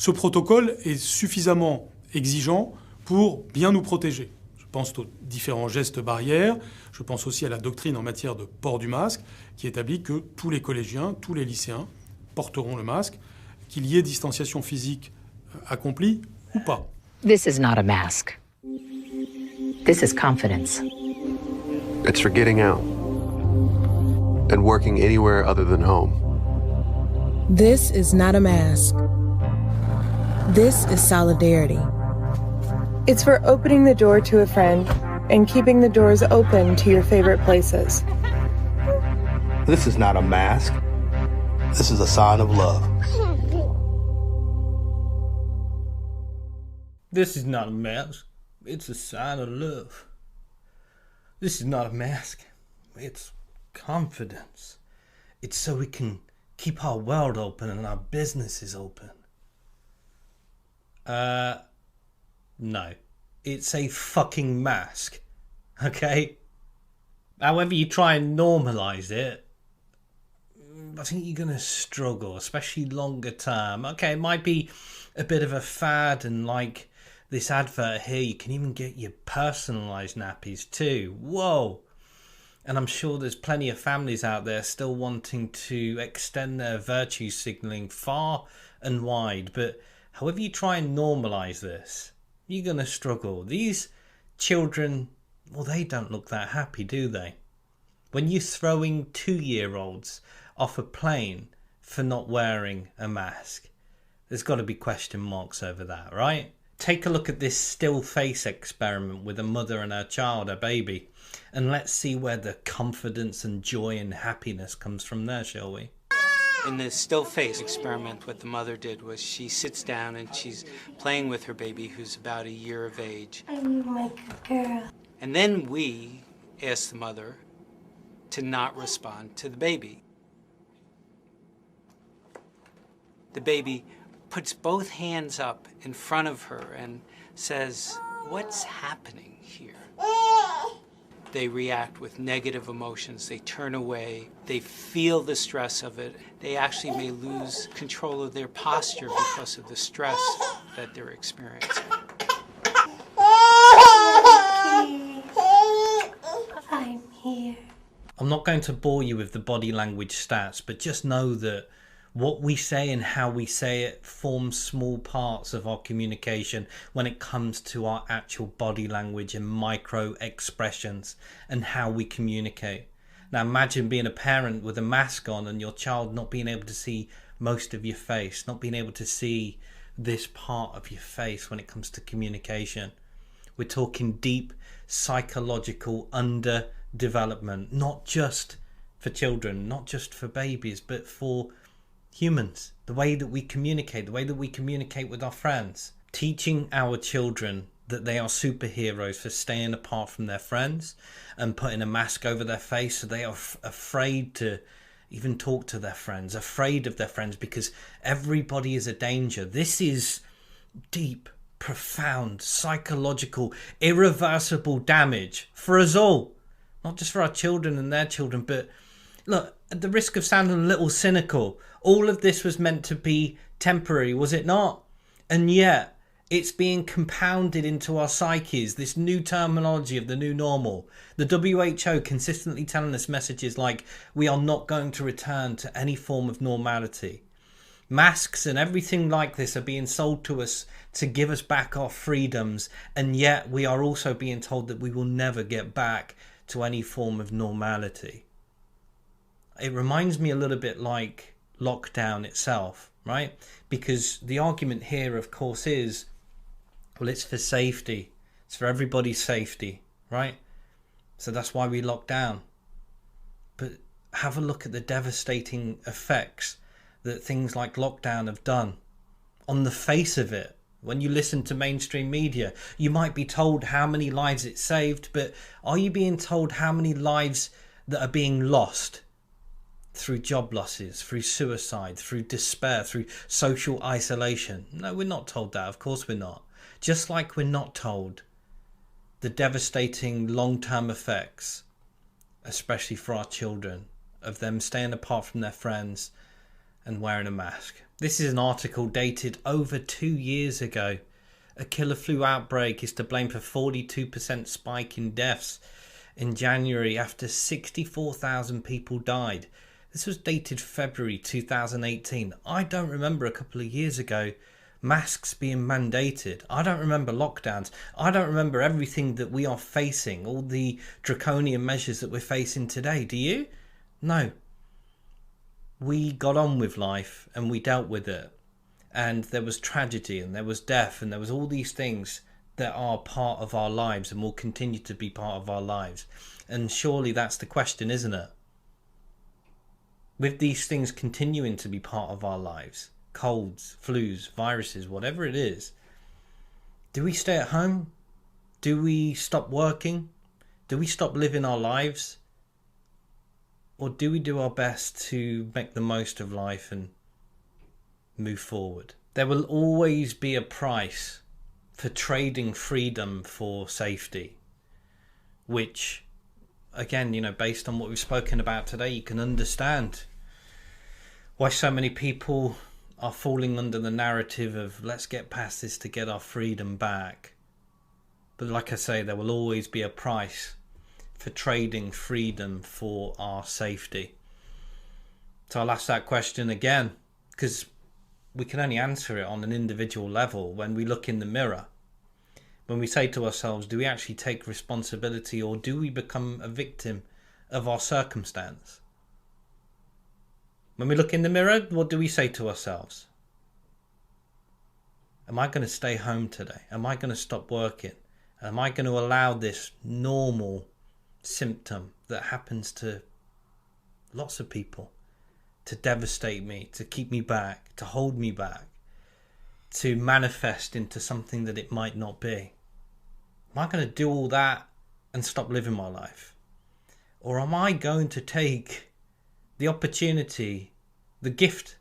Ce protocole est suffisamment exigeant pour bien nous protéger. Je pense aux différents gestes barrières, je pense aussi à la doctrine en matière de port du masque, qui établit que tous les collégiens, tous les lycéens porteront le masque, qu'il y ait distanciation physique accomplie ou pas. This is not a mask. This is confidence. It's for getting out and working anywhere other than home. This is not a mask. This is solidarity. It's for opening the door to a friend and keeping the doors open to your favorite places. This is not a mask. This is a sign of love. This is not a mask. It's a sign of love. This is not a mask. It's confidence. It's so we can keep our world open and our businesses open. No. It's a fucking mask. Okay? However you try and normalise it, I think you're going to struggle, especially longer term. Okay, it might be a bit of a fad, and like this advert here, you can even get your personalised nappies too. Whoa! And I'm sure there's plenty of families out there still wanting to extend their virtue signalling far and wide. But however you try and normalise this, you're going to struggle. These children, well, they don't look that happy, do they? When you're throwing 2-year-olds off a plane for not wearing a mask, there's got to be question marks over that, right? Take a look at this still face experiment with a mother and her child, her baby, and let's see where the confidence and joy and happiness comes from there, shall we? In the still face experiment, what the mother did was she sits down and she's playing with her baby, who's about a year of age. I'm like a girl. And then we ask the mother to not respond to the baby. The baby puts both hands up in front of her and says, "What's happening here?" They react with negative emotions. They turn away. They feel the stress of it. They actually may lose control of their posture because of the stress that they're experiencing. I'm here. I'm not going to bore you with the body language stats, but just know that what we say and how we say it forms small parts of our communication when it comes to our actual body language and micro expressions and how we communicate. Now imagine being a parent with a mask on and your child not being able to see most of your face, not being able to see this part of your face when it comes to communication. We're talking deep psychological underdevelopment, not just for children, not just for babies, but for humans. The way that we communicate, the way that we communicate with our friends. Teaching our children that they are superheroes for staying apart from their friends and putting a mask over their face, so they are afraid to even talk to their friends, afraid of their friends because everybody is a danger. This is deep, profound, psychological, irreversible damage for us all. Not just for our children and their children, but look, at the risk of sounding a little cynical, all of this was meant to be temporary, was it not? And yet, it's being compounded into our psyches, this new terminology of the new normal. The WHO consistently telling us messages like, we are not going to return to any form of normality. Masks and everything like this are being sold to us to give us back our freedoms, and yet we are also being told that we will never get back to any form of normality. It reminds me a little bit like lockdown itself, right? Because the argument here, of course, is, well, it's for safety. It's for everybody's safety, right? So that's why we lock down. But have a look at the devastating effects that things like lockdown have done. On the face of it, when you listen to mainstream media, you might be told how many lives it saved, but are you being told how many lives that are being lost? Through job losses, through suicide, through despair, through social isolation. No, we're not told that. Of course we're not. Just like we're not told the devastating long-term effects, especially for our children, of them staying apart from their friends and wearing a mask. This is an article dated over 2 years ago. A killer flu outbreak is to blame for 42% spike in deaths in January after 64,000 people died. This was dated February 2018. I don't remember a couple of years ago masks being mandated. I don't remember lockdowns. I don't remember everything that we are facing, all the draconian measures that we're facing today. Do you? No. We got on with life and we dealt with it. And there was tragedy and there was death and there was all these things that are part of our lives and will continue to be part of our lives. And surely that's the question, isn't it? With these things continuing to be part of our lives, colds, flus, viruses, whatever it is, do we stay at home? Do we stop working? Do we stop living our lives? Or do we do our best to make the most of life and move forward? There will always be a price for trading freedom for safety, which, again, you know, based on what we've spoken about today, you can understand why so many people are falling under the narrative of let's get past this to get our freedom back. But like I say, there will always be a price for trading freedom for our safety. So I'll ask that question again, because we can only answer it on an individual level when we look in the mirror. When we say to ourselves, do we actually take responsibility or do we become a victim of our circumstance? When we look in the mirror, what do we say to ourselves? Am I going to stay home today? Am I going to stop working? Am I going to allow this normal symptom that happens to lots of people to devastate me, to keep me back, to hold me back, to manifest into something that it might not be? Am I going to do all that and stop living my life? Or am I going to take the opportunity, the gift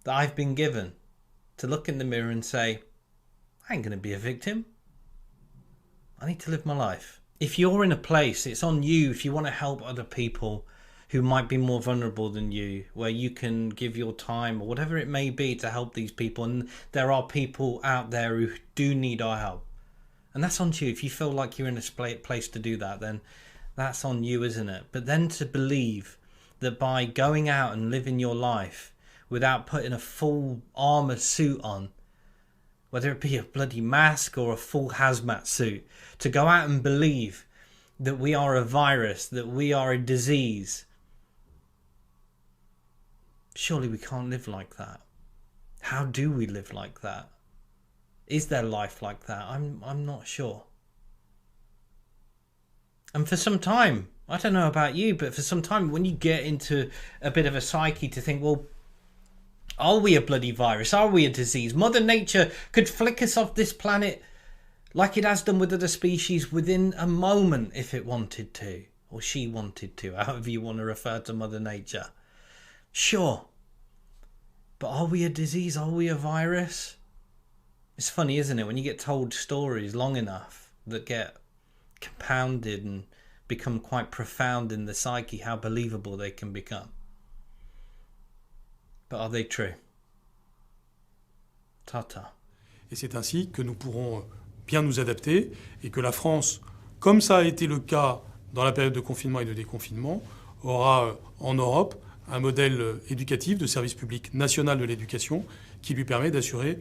that I've been given to look in the mirror and say, I ain't going to be a victim. I need to live my life. If you're in a place, it's on you if you want to help other people who might be more vulnerable than you, where you can give your time or whatever it may be to help these people. And there are people out there who do need our help. And that's on you. If you feel like you're in a place to do that, then that's on you, isn't it? But then to believe that by going out and living your life without putting a full armoured suit on, whether it be a bloody mask or a full hazmat suit, to go out and believe that we are a virus, that we are a disease, surely we can't live like that. How do we live like that? Is there life like that? I'm not sure. And for some time, I don't know about you, but for some time when you get into a bit of a psyche to think, well, are we a bloody virus? Are we a disease? Mother Nature could flick us off this planet like it has done with other species within a moment if it wanted to, or she wanted to, however you want to refer to Mother Nature. Sure. But are we a disease? Are we a virus? It's funny, isn't it, when you get told stories long enough that get compounded and become quite profound in the psyche, how believable they can become. But are they true? Ta-ta. Et c'est ainsi que nous pourrons bien nous adapter et que la France, comme ça a été le cas dans la période de confinement et de déconfinement, aura en Europe un modèle éducatif de service public national de l'éducation qui lui permet d'assurer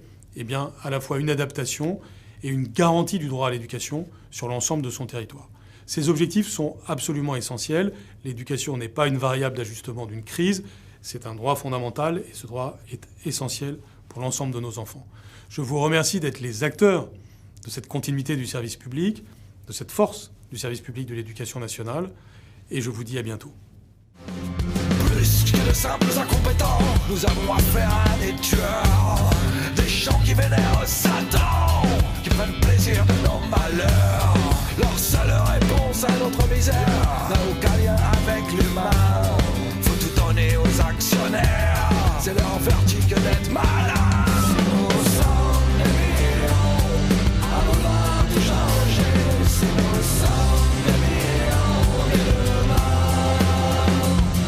à la fois une adaptation et une garantie du droit à l'éducation sur l'ensemble de son territoire. Ces objectifs sont absolument essentiels. L'éducation n'est pas une variable d'ajustement d'une crise, c'est un droit fondamental et ce droit est essentiel pour l'ensemble de nos enfants. Je vous remercie d'être les acteurs de cette continuité du service public, de cette force du service public de l'éducation nationale, et je vous dis à bientôt. Plus que de simples incompétents, nous avons affaire à des tueurs, des gens qui vénèrent Satan, qui prennent plaisir dans nos malheurs. Leur seule réponse à notre misère n'a aucun lien avec l'humain. Faut tout donner aux actionnaires, c'est leur vertige d'être malin. Nous sommes des millions, à vouloir tout changer. Si nous sommes des millions de demain,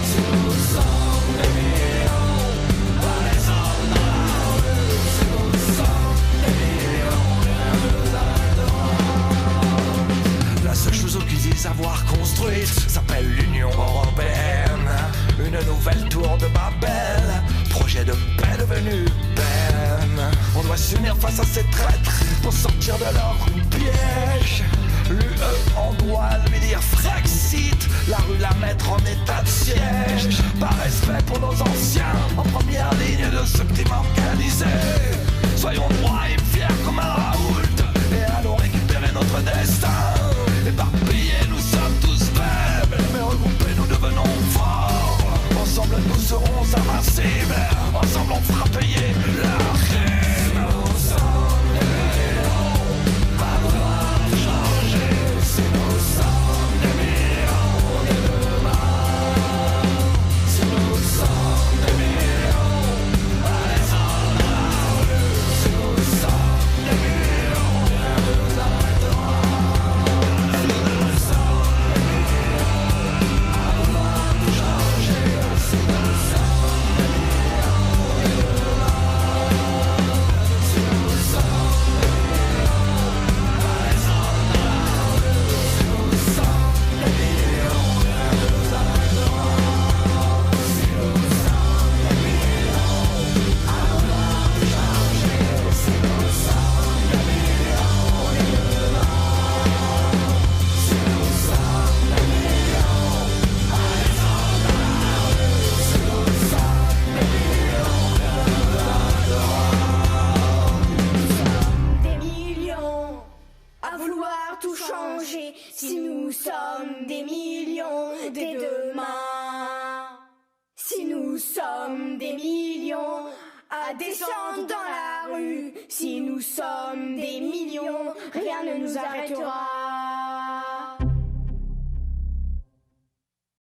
si nous sommes des millions, savoir construite s'appelle l'Union Européenne. Une nouvelle tour de Babel, projet de paix devenu peine. On doit s'unir face à ces traîtres pour sortir de leur piège. L'UE, on doit lui dire frexit, la rue la mettre en état de siège. Par respect pour nos anciens, en première ligne de ce crime organisé. Soyons droits et fiers comme un Raoult, et allons récupérer notre destin. Éparpillés, nous sommes tous faibles, mais regroupés, nous devenons forts. Ensemble, nous serons invincibles. Ensemble, on fera payer leur crime. Nous sommes des héros, pas besoin de changer. Si nous sommes des millions de demain, si nous sommes des millions à descendre à la rue, si nous sommes des millions, rien ne nous arrêtera. Si nous sommes des millions, pas besoin de changer. Si nous sommes des millions de demain, si nous sommes des millions à descendre à la rue, si nous sommes des millions, rien ne nous arrêtera. Si nous sommes des millions à vouloir tout changer, si nous sommes des millions de demain, si nous sommes des millions à descendre à la rue, si nous sommes des millions, rien ne nous arrêtera. Des millions à vouloir tout changer. Si nous sommes des millions dès demain. Si nous sommes des millions à descendre dans la rue. Si nous sommes des millions, rien ne nous arrêtera.